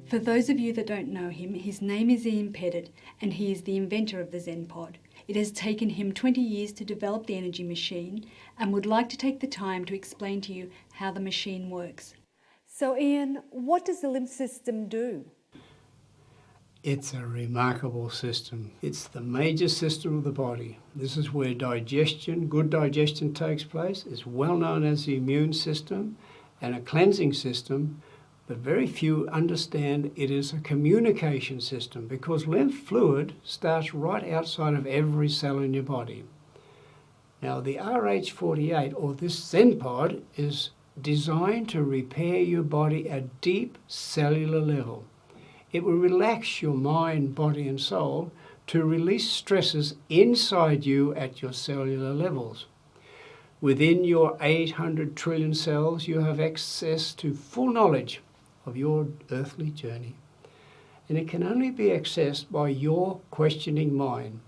For those of you that don't know him, his name is Xenpod and he is the inventor of the Xenpod. It has taken him 20 years to develop the energy machine and would like to take the time to explain to you how the machine works. So Ian, what does the lymph system do? It's a remarkable system. It's the major system of the body. This is where digestion, good digestion takes place. It's well known as the immune system and a cleansing system, but very few understand it is a communication system because lymph fluid starts right outside of every cell in your body. Now the RH48, or this Xenpod, is designed to repair your body at deep cellular level. It will relax your mind, body and soul to release stresses inside you at your cellular levels. Within your 800 trillion cells, you have access to full knowledge of your earthly journey. And it can only be accessed by your questioning mind.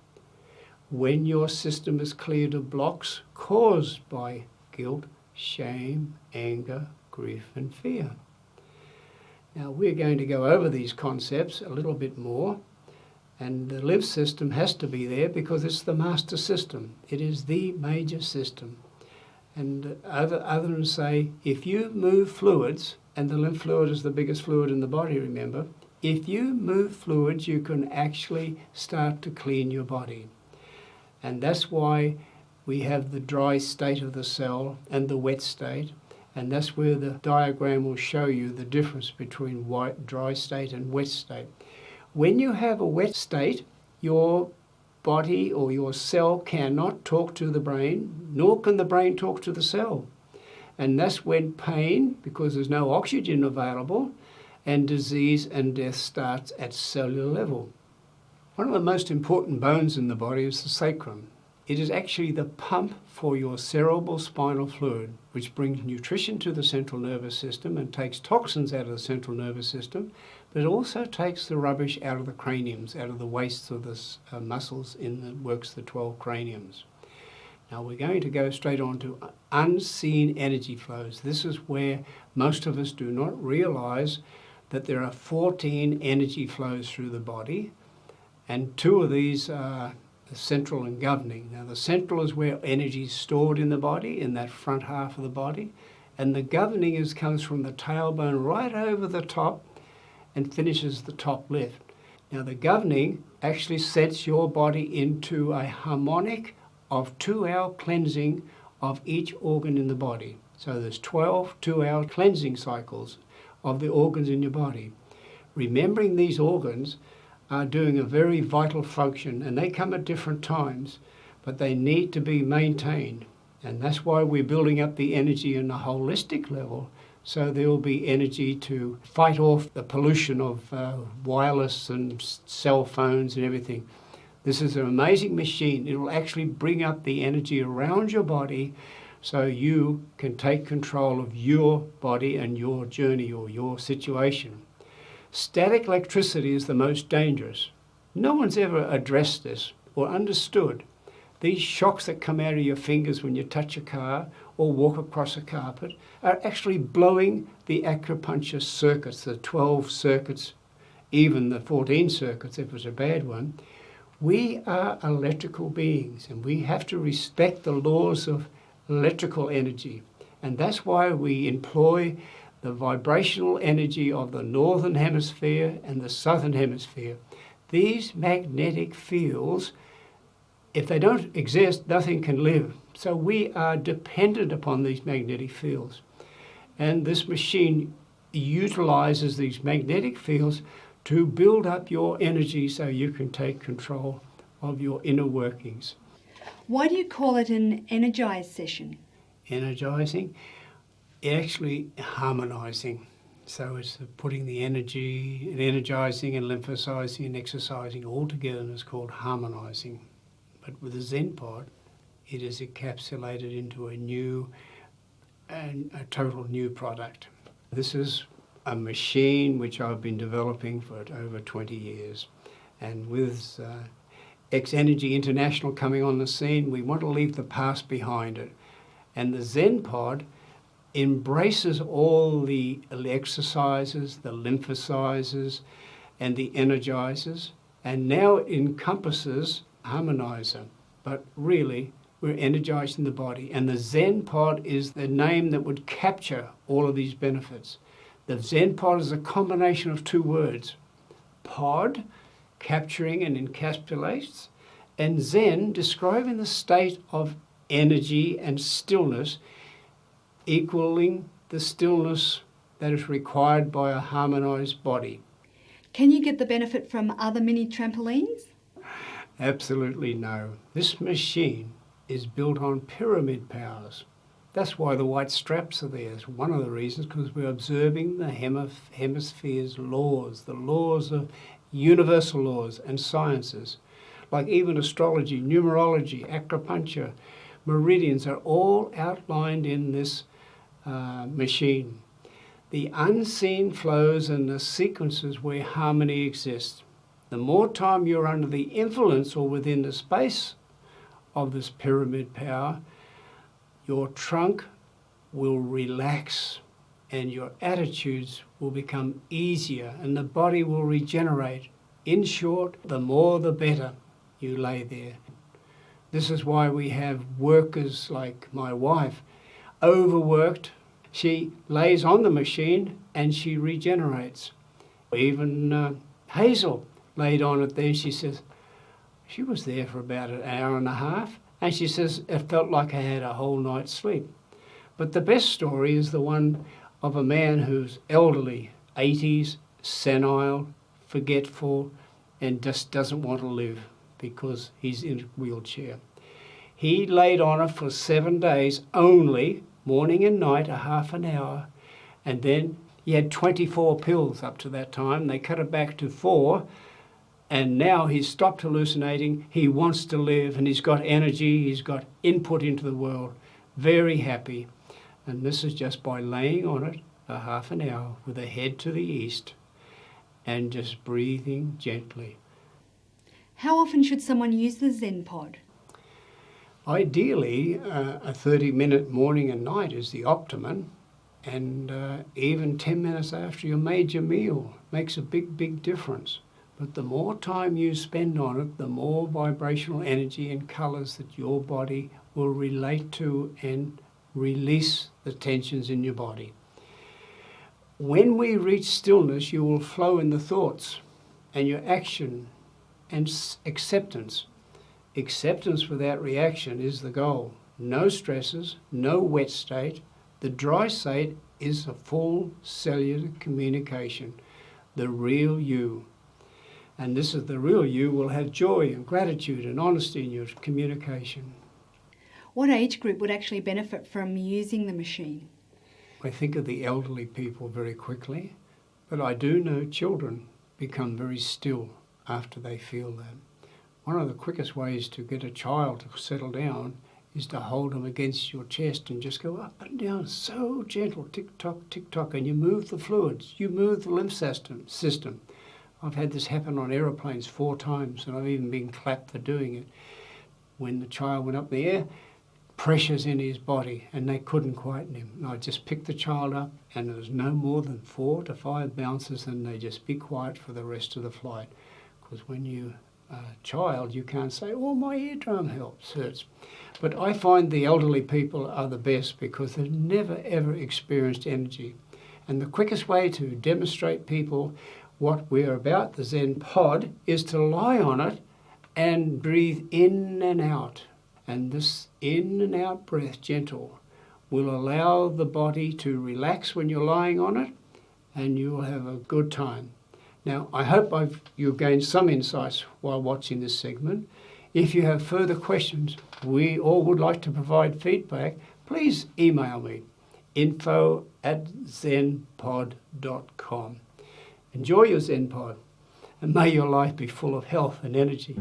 When your system is cleared of blocks caused by guilt, shame, anger, grief and fear. Now we're going to go over these concepts a little bit more, and the lymph system has to be there because it's the master system. It is the major system. And other than say, if you move fluids, and the lymph fluid is the biggest fluid in the body, remember, if you move fluids, you can actually start to clean your body. And that's why we have the dry state of the cell and the wet state. And that's where the diagram will show you the difference between dry state and wet state. When you have a wet state, your body or your cell cannot talk to the brain, nor can the brain talk to the cell. And that's when pain, because there's no oxygen available, and disease and death starts at cellular level. One of the most important bones in the body is the sacrum. It is actually the pump for your cerebral spinal fluid, which brings nutrition to the central nervous system and takes toxins out of the central nervous system, but it also takes the rubbish out of the craniums, out of the wastes of the muscles in that works the 12 craniums. Now we're going to go straight on to unseen energy flows. This is where most of us do not realize that there are 14 energy flows through the body, and 2 of these are the central and governing. Now the central is where energy is stored in the body, in that front half of the body, and the governing comes from the tailbone right over the top and finishes the top left. Now the governing actually sets your body into a harmonic of 2-hour cleansing of each organ in the body. So there's 12 2-hour cleansing cycles of the organs in your body. Remembering these organs are doing a very vital function, and they come at different times, but they need to be maintained. And that's why we're building up the energy in a holistic level, so there will be energy to fight off the pollution of wireless and cell phones and everything. This is an amazing machine. It will actually bring up the energy around your body so you can take control of your body and your journey or your situation. Static electricity is the most dangerous. No one's ever addressed this or understood. These shocks that come out of your fingers when you touch a car or walk across a carpet are actually blowing the acupuncture circuits, the 12 circuits, even the 14 circuits if it's a bad one. We are electrical beings and we have to respect the laws of electrical energy. And that's why we employ the vibrational energy of the northern hemisphere and the southern hemisphere. These magnetic fields, if they don't exist, nothing can live. So we are dependent upon these magnetic fields. And this machine utilizes these magnetic fields to build up your energy so you can take control of your inner workings. Why do you call it an energized session? Energizing, actually harmonizing. So it's putting the energy and energizing and lymphosizing and exercising all together, and it's called harmonizing. But with the Xenpod, it is encapsulated into a new and a total new product. This is a machine which I've been developing for over 20 years. And with X Energy International coming on the scene, we want to leave the past behind it. And the Xenpod embraces all the exercises, the lymphosizers, and the energizers, and now it encompasses harmonizer. But really, we're energizing the body. And the Xenpod is the name that would capture all of these benefits. The Xenpod is a combination of two words. Pod, capturing and encapsulates, and Zen, describing the state of energy and stillness, equaling the stillness that is required by a harmonized body. Can you get the benefit from other mini trampolines? Absolutely no. This machine is built on pyramid powers. That's why the white straps are there. It's one of the reasons, because we're observing the hemisphere's laws, the laws of universal laws and sciences, like even astrology, numerology, acupuncture, meridians are all outlined in this machine. The unseen flows and the sequences where harmony exists. The more time you're under the influence or within the space of this pyramid power, your trunk will relax and your attitudes will become easier and the body will regenerate. In short, the more the better you lay there. This is why we have workers like my wife, overworked. She lays on the machine and she regenerates. Even Hazel laid on it there. She says, she was there for about an hour and a half, and she says, it felt like I had a whole night's sleep. But the best story is the one of a man who's elderly, 80s, senile, forgetful, and just doesn't want to live because he's in a wheelchair. He laid on it for 7 days only, morning and night, a half an hour, and then he had 24 pills up to that time. They cut it back to 4, and now he's stopped hallucinating. He wants to live, and he's got energy, he's got input into the world. Very happy. And this is just by laying on it a half an hour with a head to the east and just breathing gently. How often should someone use the Xenpod? Ideally, a 30-minute morning and night is the optimum, and even 10 minutes after your major meal makes a big, big difference. But the more time you spend on it, the more vibrational energy and colours that your body will relate to and release the tensions in your body. When we reach stillness, you will flow in the thoughts and your action and acceptance. Acceptance without reaction is the goal. No stresses, no wet state. The dry state is a full cellular communication, the real you. And this is the real you will have joy and gratitude and honesty in your communication. What age group would actually benefit from using the machine? I think of the elderly people very quickly, but I do know children become very still after they feel that. One of the quickest ways to get a child to settle down is to hold them against your chest and just go up and down, so gentle, tick-tock, tick-tock, and you move the fluids, you move the lymph system. I've had this happen on aeroplanes 4 times, and I've even been clapped for doing it. When the child went up in the air, pressures in his body, and they couldn't quieten him. And I just picked the child up, and there was no more than 4 to 5 bounces, and they just be quiet for the rest of the flight. Because when you're a child, you can't say, oh, my eardrum hurts. But I find the elderly people are the best because they've never, ever experienced energy. And the quickest way to demonstrate people what we're about, the Xenpod, is to lie on it and breathe in and out. And this in and out breath, gentle, will allow the body to relax when you're lying on it, and you'll have a good time. Now, I hope you've gained some insights while watching this segment. If you have further questions, we all would like to provide feedback, please email me, info@xenpod.com. Enjoy your Xenpod, and may your life be full of health and energy.